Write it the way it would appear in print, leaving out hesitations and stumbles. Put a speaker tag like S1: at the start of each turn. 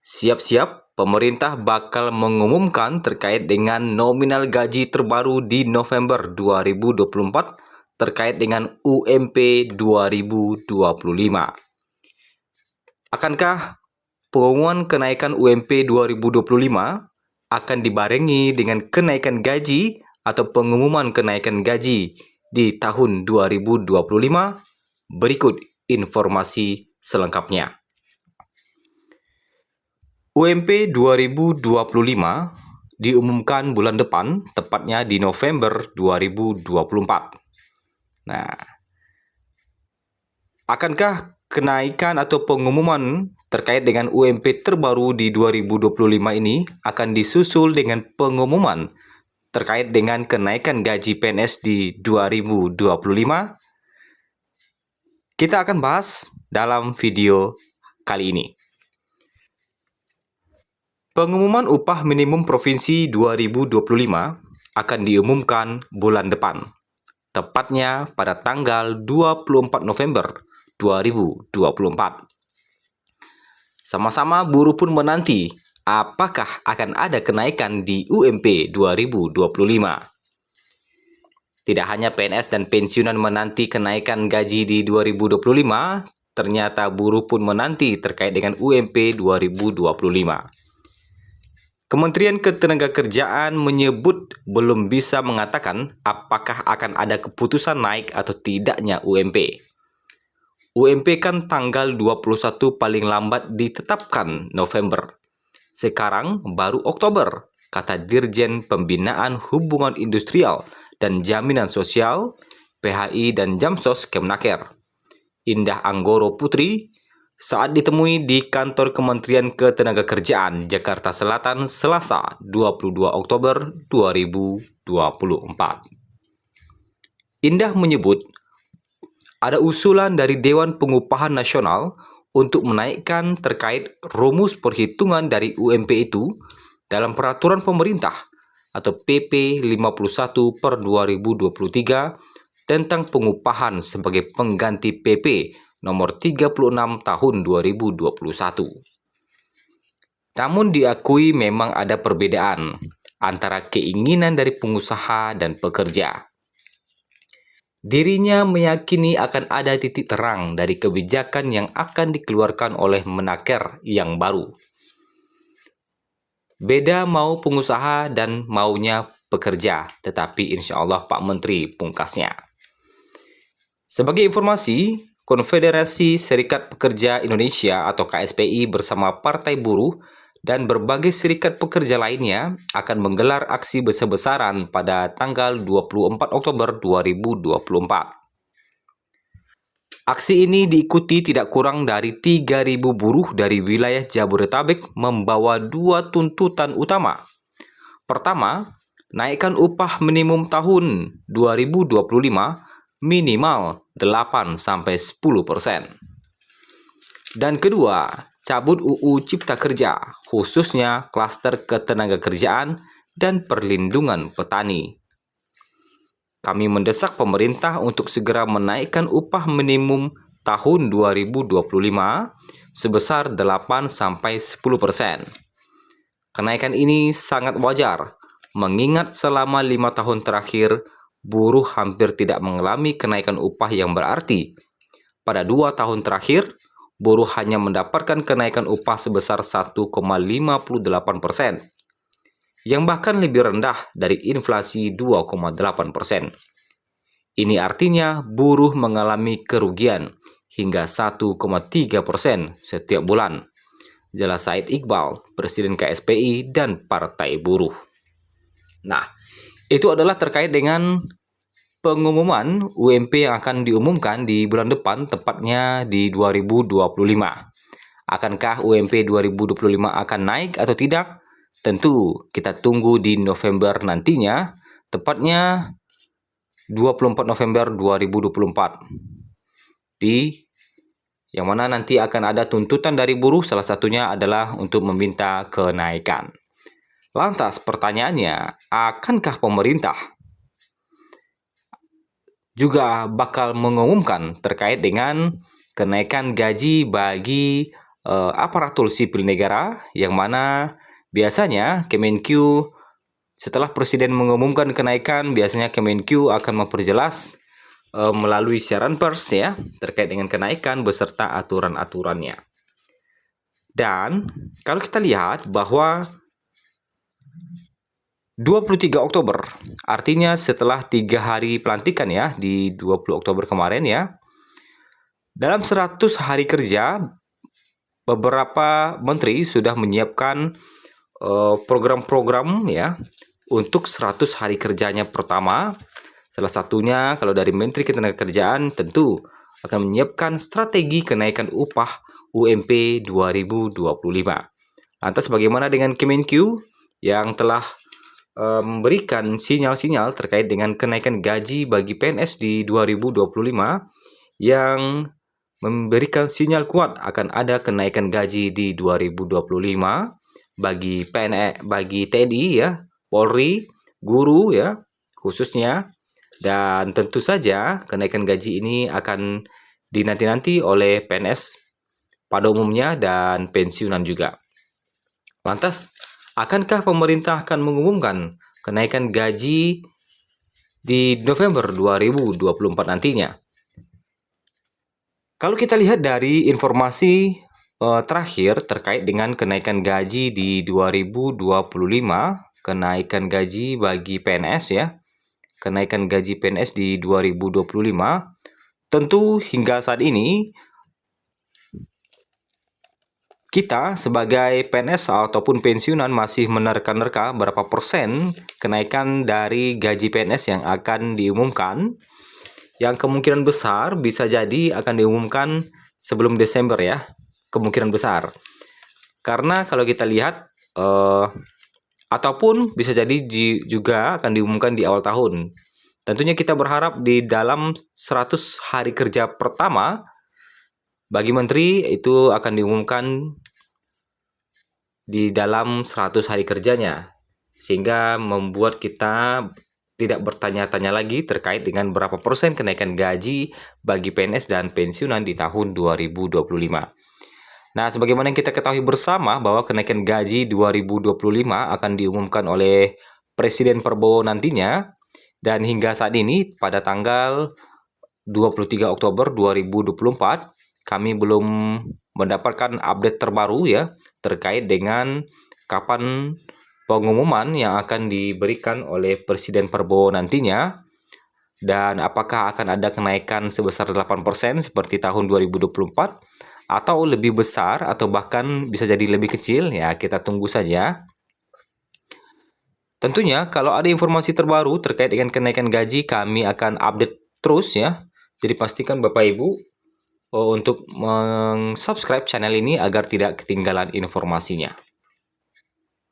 S1: Siap-siap, pemerintah bakal mengumumkan terkait dengan nominal gaji terbaru di November 2024 terkait dengan UMP 2025. Akankah pengumuman kenaikan UMP 2025 akan dibarengi dengan kenaikan gaji atau pengumuman kenaikan gaji di tahun 2025? Berikut informasi selengkapnya. UMP 2025 diumumkan bulan depan, tepatnya di November 2024. Nah, akankah kenaikan atau pengumuman terkait dengan UMP terbaru di 2025 ini akan disusul dengan pengumuman terkait dengan kenaikan gaji PNS di 2025? Kita akan bahas dalam video kali ini. Pengumuman upah minimum provinsi 2025 akan diumumkan bulan depan, tepatnya pada tanggal 24 November 2024. Sama-sama buruh pun menanti apakah akan ada kenaikan di UMP 2025. Tidak hanya PNS dan pensiunan menanti kenaikan gaji di 2025, ternyata buruh pun menanti terkait dengan UMP 2025. Kementerian Ketenagakerjaan menyebut belum bisa mengatakan apakah akan ada keputusan naik atau tidaknya UMP. UMP kan tanggal 21 paling lambat ditetapkan November. Sekarang baru Oktober, kata Dirjen Pembinaan Hubungan Industrial dan Jaminan Sosial, PHI dan Jamsos Kemnaker, Indah Anggoro Putri, saat ditemui di kantor Kementerian Ketenagakerjaan Jakarta Selatan Selasa 22 Oktober 2024. Indah menyebut ada usulan dari Dewan Pengupahan Nasional untuk menaikkan terkait rumus perhitungan dari UMP itu dalam peraturan pemerintah atau PP 51 per 2023 tentang pengupahan sebagai pengganti PP nomor 36 tahun 2021. Namun diakui memang ada perbedaan antara keinginan dari pengusaha dan pekerja. Dirinya meyakini akan ada titik terang dari kebijakan yang akan dikeluarkan oleh Menaker yang baru. Beda mau pengusaha dan maunya pekerja, tetapi insya Allah Pak Menteri pungkasnya. Sebagai informasi, Konfederasi Serikat Pekerja Indonesia atau KSPI bersama Partai Buruh dan berbagai serikat pekerja lainnya akan menggelar aksi besar-besaran pada tanggal 24 Oktober 2024. Aksi ini diikuti tidak kurang dari 3.000 buruh dari wilayah Jabodetabek membawa dua tuntutan utama. Pertama, naikkan upah minimum tahun 2025 minimal 8-10%. Dan kedua, cabut UU Cipta Kerja, khususnya klaster ketenagakerjaan dan perlindungan petani. Kami mendesak pemerintah untuk segera menaikkan upah minimum tahun 2025 sebesar 8-10%. Kenaikan ini sangat wajar, mengingat selama 5 tahun terakhir, buruh hampir tidak mengalami kenaikan upah yang berarti. Pada 2 tahun terakhir, buruh hanya mendapatkan kenaikan upah sebesar 1,58%, yang bahkan lebih rendah dari inflasi 2,8%. Ini artinya buruh mengalami kerugian hingga 1,3% setiap bulan. Jelas Said Iqbal, Presiden KSPI dan Partai Buruh. Nah, itu adalah terkait dengan pengumuman UMP yang akan diumumkan di bulan depan, tepatnya di 2025. Akankah UMP 2025 akan naik atau tidak? Tentu kita tunggu di November nantinya, tepatnya 24 November 2024. Yang mana nanti akan ada tuntutan dari buruh, salah satunya adalah untuk meminta kenaikan. Lantas pertanyaannya, akankah pemerintah juga bakal mengumumkan terkait dengan kenaikan gaji bagi aparatur sipil negara, yang mana biasanya Kemenq setelah Presiden mengumumkan kenaikan, biasanya Kemenq akan memperjelas melalui siaran pers ya terkait dengan kenaikan beserta aturan-aturannya. Dan kalau kita lihat bahwa 23 Oktober, artinya setelah 3 hari pelantikan ya, di 20 Oktober kemarin ya, dalam 100 hari kerja, beberapa menteri sudah menyiapkan program-program ya untuk 100 hari kerjanya pertama. Salah satunya kalau dari Menteri Ketenagakerjaan tentu akan menyiapkan strategi kenaikan upah UMP 2025. Lantas bagaimana dengan Kemenq yang telah memberikan sinyal-sinyal terkait dengan kenaikan gaji bagi PNS di 2025 yang memberikan sinyal kuat akan ada kenaikan gaji di 2025 bagi PNS, bagi TNI ya, Polri, guru ya khususnya, dan tentu saja kenaikan gaji ini akan dinanti-nanti oleh PNS pada umumnya dan pensiunan juga. Lantas, akankah pemerintah akan mengumumkan kenaikan gaji di November 2024 nantinya? Kalau kita lihat dari informasi terakhir terkait dengan kenaikan gaji di 2025, kenaikan gaji bagi PNS ya, kenaikan gaji PNS di 2025, tentu hingga saat ini kita sebagai PNS ataupun pensiunan masih menerka-nerka berapa persen kenaikan dari gaji PNS yang akan diumumkan. Yang kemungkinan besar bisa jadi akan diumumkan sebelum Desember ya, kemungkinan besar. Karena kalau kita lihat ataupun bisa jadi juga akan diumumkan di awal tahun. Tentunya kita berharap di dalam 100 hari kerja pertama bagi menteri itu akan diumumkan di dalam 100 hari kerjanya, sehingga membuat kita tidak bertanya-tanya lagi terkait dengan berapa persen kenaikan gaji bagi PNS dan pensiunan di tahun 2025. Nah, sebagaimana yang kita ketahui bersama bahwa kenaikan gaji 2025 akan diumumkan oleh Presiden Prabowo nantinya, dan hingga saat ini pada tanggal 23 Oktober 2024 kami belum mendapatkan update terbaru ya terkait dengan kapan pengumuman yang akan diberikan oleh Presiden Prabowo nantinya, dan apakah akan ada kenaikan sebesar 8% seperti tahun 2024 atau lebih besar atau bahkan bisa jadi lebih kecil ya, kita tunggu saja. Tentunya kalau ada informasi terbaru terkait dengan kenaikan gaji kami akan update terus ya. Jadi pastikan Bapak Ibu untuk subscribe channel ini agar tidak ketinggalan informasinya.